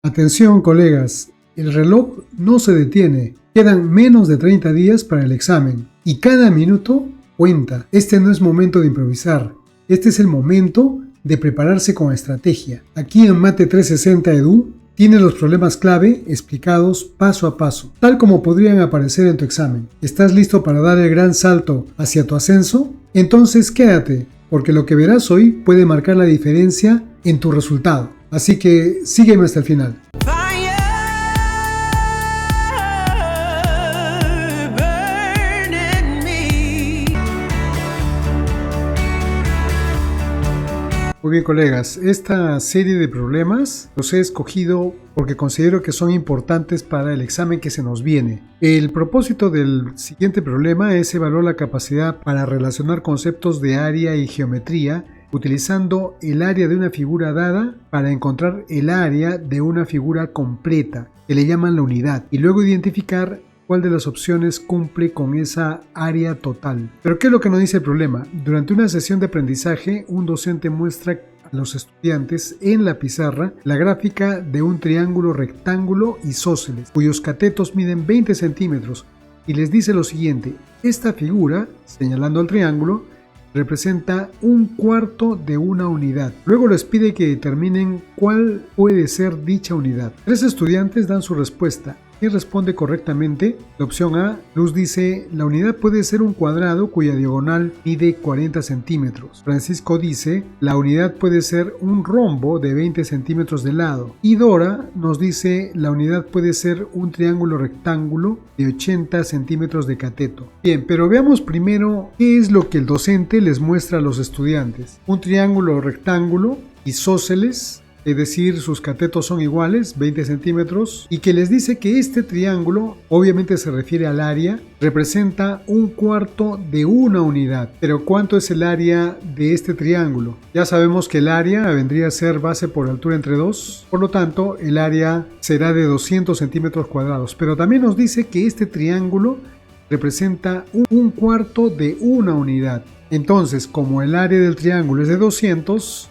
Atención, colegas, el reloj no se detiene. Quedan menos de 30 días para el examen y cada minuto cuenta. Este no es momento de improvisar. Este es el momento de prepararse con estrategia. Aquí en Mate 360 Edu tienes los problemas clave explicados paso a paso, tal como podrían aparecer en tu examen. ¿Estás listo para dar el gran salto hacia tu ascenso? Entonces quédate, porque lo que verás hoy puede marcar la diferencia en tu resultado. Así que sígueme hasta el final. Muy bien, colegas, esta serie de problemas los he escogido porque considero que son importantes para el examen que se nos viene. El propósito del siguiente problema es evaluar la capacidad para relacionar conceptos de área y geometría utilizando el área de una figura dada para encontrar el área de una figura completa, que le llaman la unidad, y luego identificar cuál de las opciones cumple con esa área total. Pero ¿qué es lo que nos dice el problema? Durante una sesión de aprendizaje, un docente muestra a los estudiantes en la pizarra la gráfica de un triángulo rectángulo isósceles, cuyos catetos miden 20 centímetros, y les dice lo siguiente: esta figura, señalando al triángulo, representa un cuarto de una unidad. Luego les pide que determinen cuál puede ser dicha unidad. 3 estudiantes dan su respuesta. ¿Quién responde correctamente? La opción A, Luz dice, la unidad puede ser un cuadrado cuya diagonal mide 40 centímetros. Francisco dice, la unidad puede ser un rombo de 20 centímetros de lado. Y Dora nos dice, la unidad puede ser un triángulo rectángulo de 80 centímetros de cateto. Bien, pero veamos primero qué es lo que el docente les muestra a los estudiantes. Un triángulo rectángulo isósceles, es decir, sus catetos son iguales, 20 centímetros, y que les dice que este triángulo, obviamente se refiere al área, representa un cuarto de una unidad. Pero ¿cuánto es el área de este triángulo? Ya sabemos que el área vendría a ser base por altura entre 2, por lo tanto, el área será de 200 centímetros cuadrados. Pero también nos dice que este triángulo representa un cuarto de una unidad. Entonces, como el área del triángulo es de 200,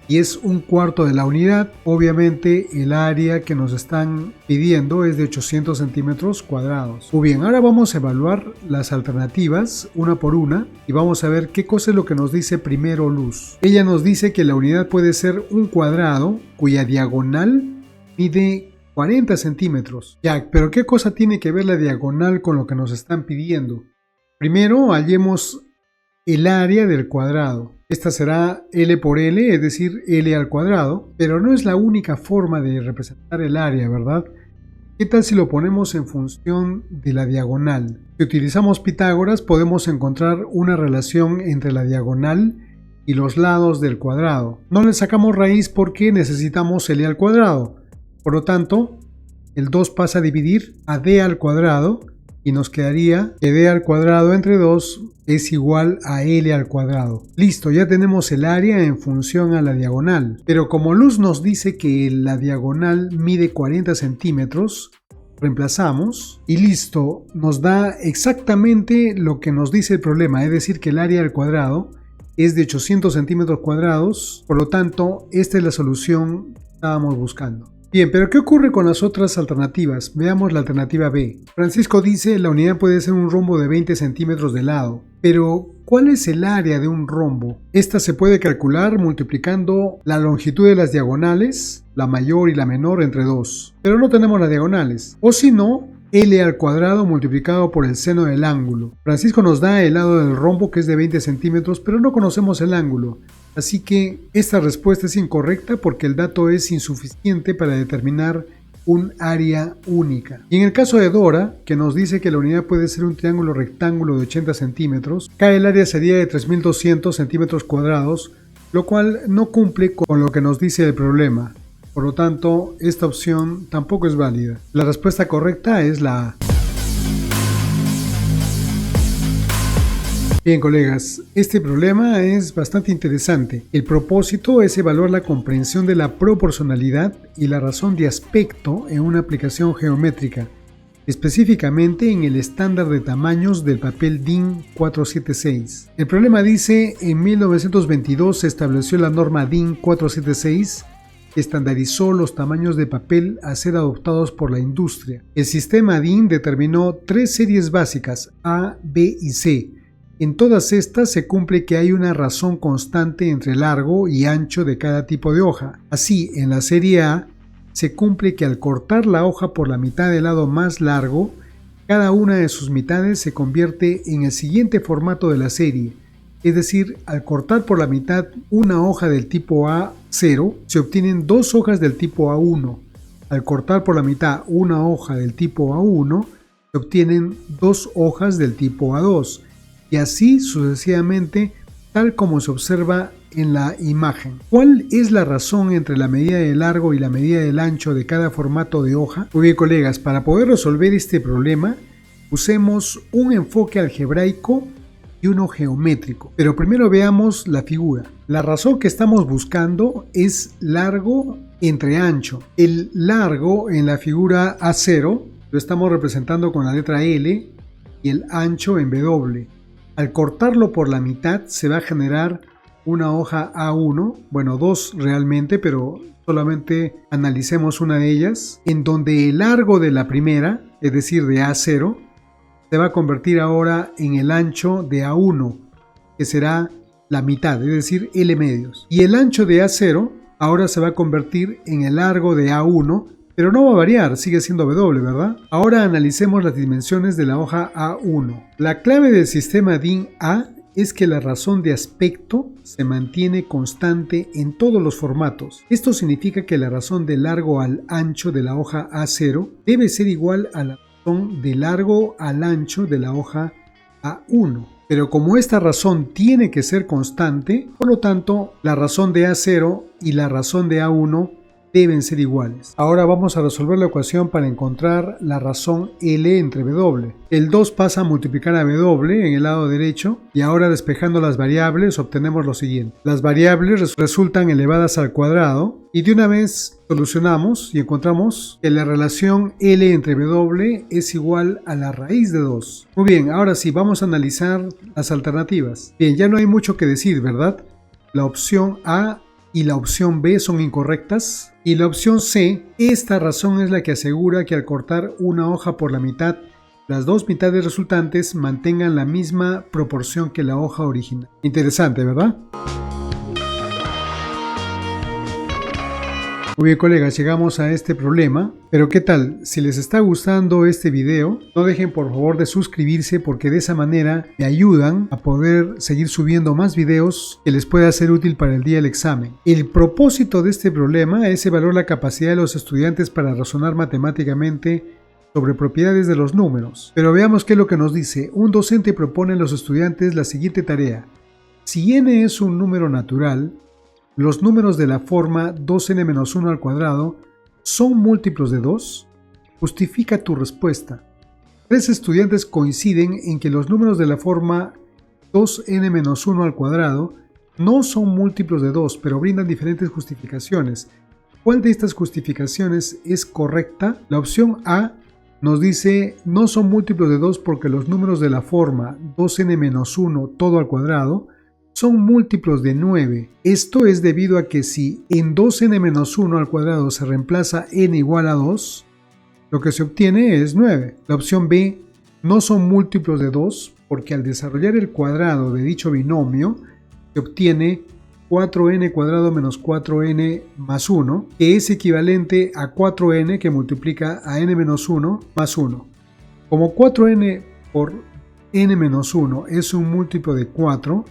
y es un cuarto de la unidad, obviamente el área que nos están pidiendo es de 800 centímetros cuadrados. Muy bien, ahora vamos a evaluar las alternativas una por una y vamos a ver qué cosa es lo que nos dice primero Luz. Ella nos dice que la unidad puede ser un cuadrado cuya diagonal mide 40 centímetros. Ya, pero ¿qué cosa tiene que ver la diagonal con lo que nos están pidiendo? Primero, hallemos el área del cuadrado. Esta será L por L, es decir, L al cuadrado, pero no es la única forma de representar el área, ¿verdad? ¿Qué tal si lo ponemos en función de la diagonal? Si utilizamos Pitágoras, podemos encontrar una relación entre la diagonal y los lados del cuadrado. No le sacamos raíz porque necesitamos L al cuadrado. Por lo tanto, el 2 pasa a dividir a D al cuadrado, y nos quedaría que D al cuadrado entre 2 es igual a L al cuadrado. Listo, ya tenemos el área en función a la diagonal. Pero como Luz nos dice que la diagonal mide 40 centímetros, reemplazamos y listo, nos da exactamente lo que nos dice el problema, es decir, que el área al cuadrado es de 800 centímetros cuadrados. Por lo tanto, esta es la solución que estábamos buscando. Bien, pero ¿qué ocurre con las otras alternativas? Veamos la alternativa B. Francisco dice la unidad puede ser un rombo de 20 centímetros de lado. Pero, ¿cuál es el área de un rombo? Esta se puede calcular multiplicando la longitud de las diagonales, la mayor y la menor entre 2. Pero no tenemos las diagonales. O si no, L al cuadrado multiplicado por el seno del ángulo. Francisco nos da el lado del rombo que es de 20 centímetros, pero no conocemos el ángulo. Así que esta respuesta es incorrecta porque el dato es insuficiente para determinar un área única. Y en el caso de Dora, que nos dice que la unidad puede ser un triángulo rectángulo de 80 centímetros, acá el área sería de 3200 centímetros cuadrados, lo cual no cumple con lo que nos dice el problema. Por lo tanto, esta opción tampoco es válida. La respuesta correcta es la A. Bien, colegas, este problema es bastante interesante. El propósito es evaluar la comprensión de la proporcionalidad y la razón de aspecto en una aplicación geométrica, específicamente en el estándar de tamaños del papel DIN 476. El problema dice, en 1922 se estableció la norma DIN 476 estandarizó los tamaños de papel a ser adoptados por la industria. El sistema DIN determinó 3 series básicas, A, B y C. En todas estas se cumple que hay una razón constante entre largo y ancho de cada tipo de hoja. Así, en la serie A, se cumple que al cortar la hoja por la mitad del lado más largo, cada una de sus mitades se convierte en el siguiente formato de la serie. Es decir, al cortar por la mitad una hoja del tipo A0, se obtienen 2 hojas del tipo A1. Al cortar por la mitad una hoja del tipo A1, se obtienen 2 hojas del tipo A2. Y así sucesivamente, tal como se observa en la imagen. ¿Cuál es la razón entre la medida de largo y la medida del ancho de cada formato de hoja? Muy bien, colegas, para poder resolver este problema, usemos un enfoque algebraico y uno geométrico. Pero primero veamos la figura. La razón que estamos buscando es largo entre ancho. El largo en la figura A0 lo estamos representando con la letra L y el ancho en W. Al cortarlo por la mitad se va a generar una hoja A1, bueno, 2 realmente, pero solamente analicemos una de ellas, en donde el largo de la primera, es decir, de A0, se va a convertir ahora en el ancho de A1, que será la mitad, es decir, L medios. Y el ancho de A0 ahora se va a convertir en el largo de A1, pero no va a variar, sigue siendo W, ¿verdad? Ahora analicemos las dimensiones de la hoja A1. La clave del sistema DIN-A es que la razón de aspecto se mantiene constante en todos los formatos. Esto significa que la razón de largo al ancho de la hoja A0 debe ser igual a la razón de largo al ancho de la hoja A1. Pero como esta razón tiene que ser constante, por lo tanto, la razón de A0 y la razón de A1 deben ser iguales. Ahora vamos a resolver la ecuación para encontrar la razón L entre W. El 2 pasa a multiplicar a W en el lado derecho y ahora despejando las variables obtenemos lo siguiente. Las variables resultan elevadas al cuadrado y de una vez solucionamos y encontramos que la relación L entre W es igual a la raíz de 2. Muy bien, ahora sí, vamos a analizar las alternativas. Bien, ya no hay mucho que decir, ¿verdad? La opción A y la opción B son incorrectas. Y la opción C, esta razón es la que asegura que al cortar una hoja por la mitad, las dos mitades resultantes mantengan la misma proporción que la hoja original. Interesante, ¿verdad? Muy bien, colegas, llegamos a este problema, pero ¿qué tal? Si les está gustando este video, no dejen por favor de suscribirse porque de esa manera me ayudan a poder seguir subiendo más videos que les pueda ser útil para el día del examen. El propósito de este problema es evaluar la capacidad de los estudiantes para razonar matemáticamente sobre propiedades de los números. Pero veamos qué es lo que nos dice. Un docente propone a los estudiantes la siguiente tarea. Si n es un número natural, los números de la forma 2n-1 al cuadrado son múltiplos de 2. Justifica tu respuesta. 3 estudiantes coinciden en que los números de la forma 2n-1 al cuadrado no son múltiplos de 2, pero brindan diferentes justificaciones. ¿Cuál de estas justificaciones es correcta? La opción A nos dice no son múltiplos de 2 porque los números de la forma 2n-1 todo al cuadrado son múltiplos de 9. Esto es debido a que si en 2n-1 al cuadrado se reemplaza n igual a 2, lo que se obtiene es 9. La opción B, no son múltiplos de 2 porque al desarrollar el cuadrado de dicho binomio se obtiene 4n cuadrado menos 4n más 1, que es equivalente a 4n que multiplica a n-1 más 1. Como 4n por n-1 es un múltiplo de 4,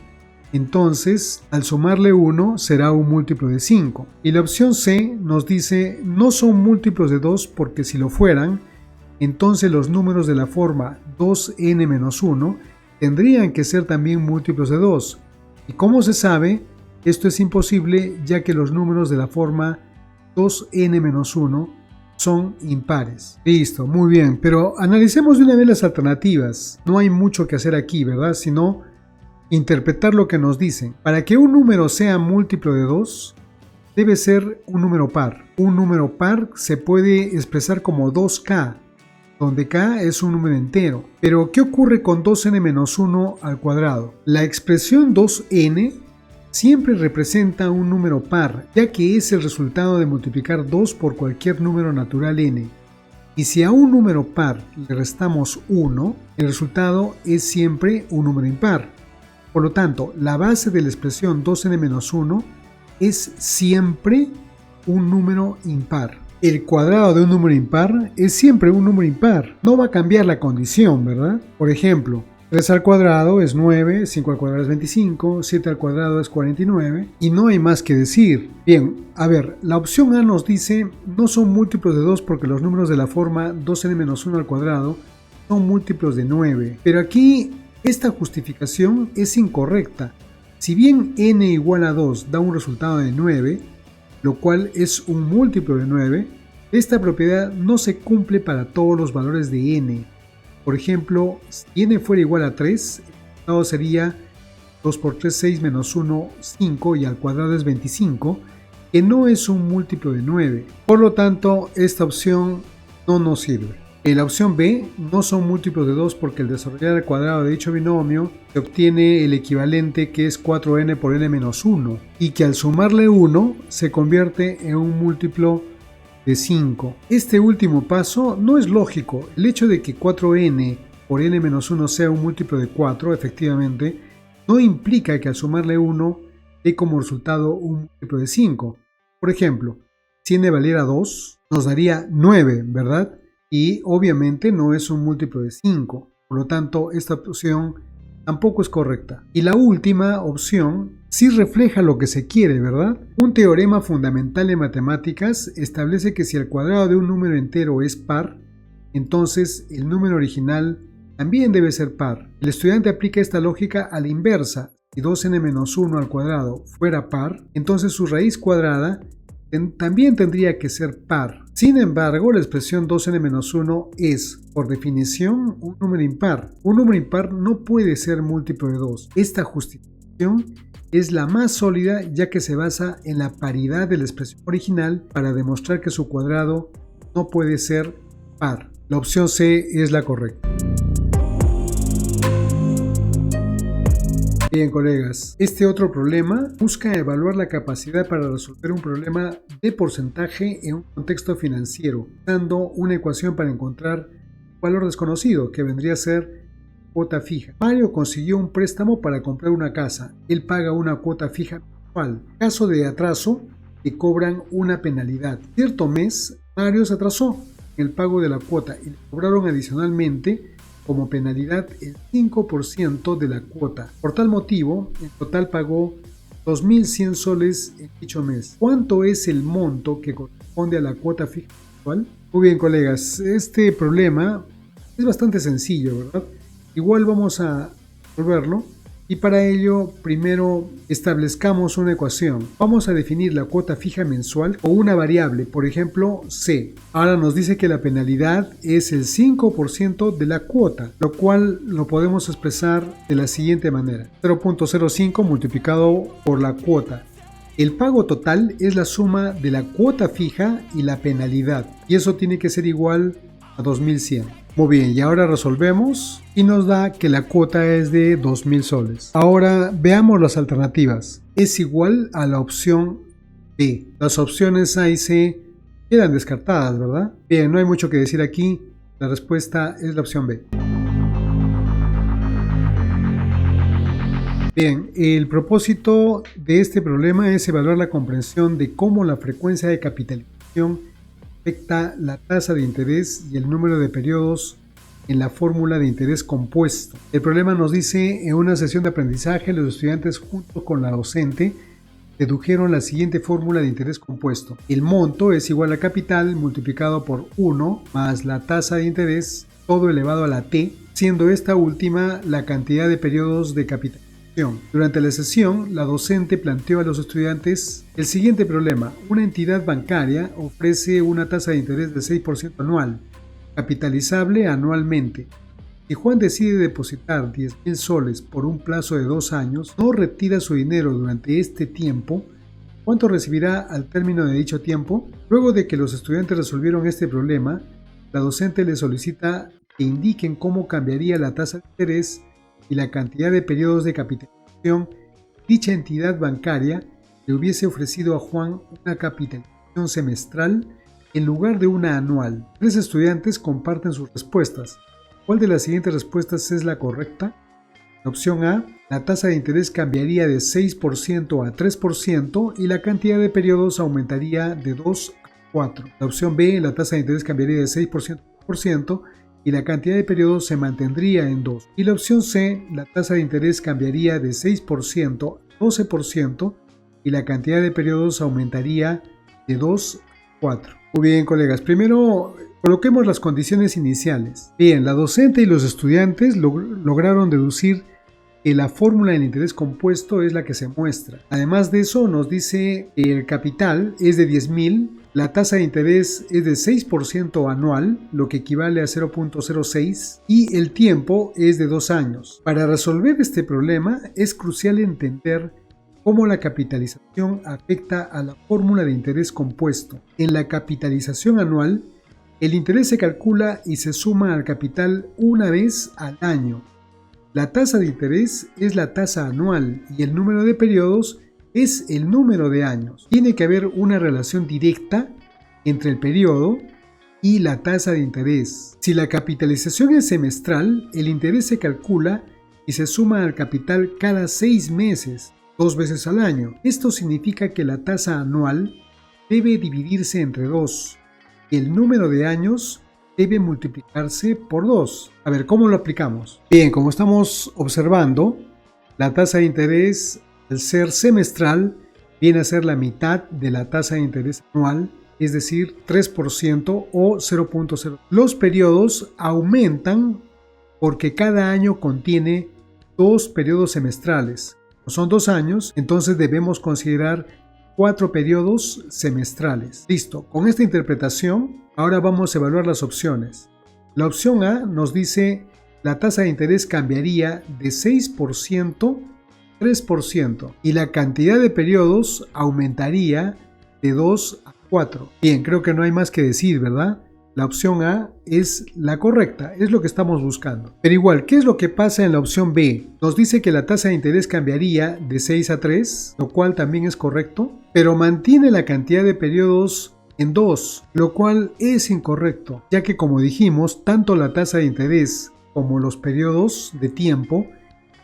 entonces, al sumarle 1 será un múltiplo de 5. Y la opción C nos dice no son múltiplos de 2 porque si lo fueran, entonces los números de la forma 2n-1 tendrían que ser también múltiplos de 2. Y como se sabe, esto es imposible ya que los números de la forma 2n-1 son impares. Listo, muy bien, pero analicemos de una vez las alternativas. No hay mucho que hacer aquí, ¿verdad? Sino interpretar lo que nos dicen. Para que un número sea múltiplo de 2, debe ser un número par. Un número par se puede expresar como 2k, donde k es un número entero. Pero, ¿qué ocurre con 2n-1 al cuadrado? La expresión 2n siempre representa un número par, ya que es el resultado de multiplicar 2 por cualquier número natural n. Y si a un número par le restamos 1, el resultado es siempre un número impar. Por lo tanto, la base de la expresión 2n-1 es siempre un número impar. El cuadrado de un número impar es siempre un número impar. No va a cambiar la condición, ¿verdad? Por ejemplo, 3 al cuadrado es 9, 5 al cuadrado es 25, 7 al cuadrado es 49 y no hay más que decir. Bien, a ver, la opción A nos dice no son múltiplos de 2 porque los números de la forma 2n-1 al cuadrado son múltiplos de 9. Pero aquí esta justificación es incorrecta. Si bien n igual a 2 da un resultado de 9, lo cual es un múltiplo de 9, esta propiedad no se cumple para todos los valores de n. Por ejemplo, si n fuera igual a 3, el resultado sería 2 por 3, 6 menos 1, 5 y al cuadrado es 25, que no es un múltiplo de 9. Por lo tanto, esta opción no nos sirve. En la opción B no son múltiplos de 2 porque al desarrollar el cuadrado de dicho binomio se obtiene el equivalente que es 4n por n menos 1 y que al sumarle 1 se convierte en un múltiplo de 5. Este último paso no es lógico. El hecho de que 4n por n menos 1 sea un múltiplo de 4 efectivamente no implica que al sumarle 1 dé como resultado un múltiplo de 5. Por ejemplo, si n valiera 2 nos daría 9, ¿verdad? Y obviamente no es un múltiplo de 5, por lo tanto esta opción tampoco es correcta. Y la última opción sí refleja lo que se quiere, ¿verdad? Un teorema fundamental en matemáticas establece que si el cuadrado de un número entero es par, entonces el número original también debe ser par. El estudiante aplica esta lógica a la inversa. Si 2n-1 al cuadrado fuera par, entonces su raíz cuadrada también tendría que ser par. Sin embargo, la expresión 2n-1 es, por definición, un número impar. Un número impar no puede ser múltiplo de 2. Esta justificación es la más sólida ya que se basa en la paridad de la expresión original para demostrar que su cuadrado no puede ser par. La opción C es la correcta. Bien, colegas, este otro problema busca evaluar la capacidad para resolver un problema de porcentaje en un contexto financiero, dando una ecuación para encontrar un valor desconocido, que vendría a ser cuota fija. Mario consiguió un préstamo para comprar una casa. Él paga una cuota fija mensual. En caso de atraso, le cobran una penalidad. Cierto mes, Mario se atrasó en el pago de la cuota y le cobraron adicionalmente como penalidad el 5% de la cuota. Por tal motivo, en total pagó 2.100 soles en dicho mes. ¿Cuánto es el monto que corresponde a la cuota fija mensual? Muy bien, colegas, este problema es bastante sencillo, ¿verdad? Igual vamos a resolverlo y para ello primero establezcamos una ecuación. Vamos a definir la cuota fija mensual con una variable, por ejemplo, C. Ahora nos dice que la penalidad es el 5% de la cuota, lo cual lo podemos expresar de la siguiente manera. 0.05 multiplicado por la cuota. El pago total es la suma de la cuota fija y la penalidad, y eso tiene que ser igual a 2.100. Muy bien, y ahora resolvemos y nos da que la cuota es de 2.000 soles. Ahora veamos las alternativas. Es igual a la opción B. Las opciones A y C quedan descartadas, ¿verdad? Bien, no hay mucho que decir aquí. La respuesta es la opción B. Bien, el propósito de este problema es evaluar la comprensión de cómo la frecuencia de capitalización afecta la tasa de interés y el número de periodos en la fórmula de interés compuesto. El problema nos dice: en una sesión de aprendizaje, los estudiantes junto con la docente dedujeron la siguiente fórmula de interés compuesto. El monto es igual a capital multiplicado por 1 más la tasa de interés, todo elevado a la t, siendo esta última la cantidad de periodos de capitalización. Durante la sesión, la docente planteó a los estudiantes el siguiente problema. Una entidad bancaria ofrece una tasa de interés del 6% anual, capitalizable anualmente. Si Juan decide depositar 10.000 soles por un plazo de 2 años, no retira su dinero durante este tiempo, ¿cuánto recibirá al término de dicho tiempo? Luego de que los estudiantes resolvieron este problema, la docente les solicita que indiquen cómo cambiaría la tasa de interés y la cantidad de periodos de capitalización dicha entidad bancaria le hubiese ofrecido a Juan una capitalización semestral en lugar de una anual. 3 estudiantes comparten sus respuestas. ¿Cuál de las siguientes respuestas es la correcta? La opción A, la tasa de interés cambiaría de 6% a 3% y la cantidad de periodos aumentaría de 2 a 4. La opción B, la tasa de interés cambiaría de 6% a 3% y la cantidad de periodos se mantendría en 2. Y la opción C, la tasa de interés cambiaría de 6% a 12% y la cantidad de periodos aumentaría de 2 a 4. Muy bien, colegas, primero coloquemos las condiciones iniciales. Bien, la docente y los estudiantes lograron deducir que la fórmula del interés compuesto es la que se muestra. Además de eso, nos dice que el capital es de 10.000, la tasa de interés es de 6% anual, lo que equivale a 0.06, y el tiempo es de 2 años. Para resolver este problema, es crucial entender cómo la capitalización afecta a la fórmula de interés compuesto. En la capitalización anual, el interés se calcula y se suma al capital una vez al año. La tasa de interés es la tasa anual y el número de periodos es el número de años. Tiene que haber una relación directa entre el periodo y la tasa de interés. Si la capitalización es semestral, el interés se calcula y se suma al capital cada 6 meses, 2 veces al año. Esto significa que la tasa anual debe dividirse entre 2. El número de años debe multiplicarse por 2. A ver, ¿cómo lo aplicamos? Bien, como estamos observando, la tasa de interés, al ser semestral, viene a ser la mitad de la tasa de interés anual, es decir, 3% o 0.0. Los periodos aumentan porque cada año contiene 2 periodos semestrales. Son 2 años, entonces debemos considerar 4 periodos semestrales. Listo, con esta interpretación, ahora vamos a evaluar las opciones. La opción A nos dice la tasa de interés cambiaría de 6% a 3% y la cantidad de periodos aumentaría de 2 a 4. Bien, creo que no hay más que decir, ¿verdad? La opción A es la correcta, es lo que estamos buscando. Pero igual, ¿qué es lo que pasa en la opción B? Nos dice que la tasa de interés cambiaría de 6 a 3, lo cual también es correcto, pero mantiene la cantidad de periodos en 2, lo cual es incorrecto, ya que como dijimos, tanto la tasa de interés como los periodos de tiempo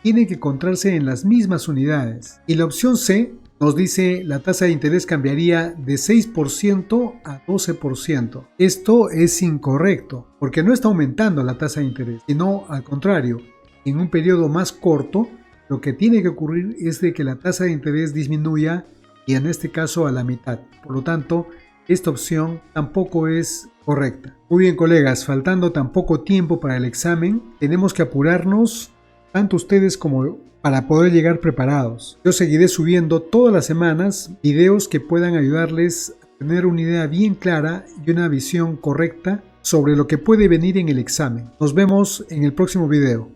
tienen que encontrarse en las mismas unidades. Y la opción C nos dice la tasa de interés cambiaría de 6% a 12%. Esto es incorrecto, porque no está aumentando la tasa de interés, sino al contrario, en un periodo más corto, lo que tiene que ocurrir es de que la tasa de interés disminuya y en este caso a la mitad. Por lo tanto, esta opción tampoco es correcta. Muy bien, colegas, faltando tan poco tiempo para el examen, tenemos que apurarnos, tanto ustedes como para poder llegar preparados. Yo seguiré subiendo todas las semanas videos que puedan ayudarles a tener una idea bien clara y una visión correcta sobre lo que puede venir en el examen. Nos vemos en el próximo video.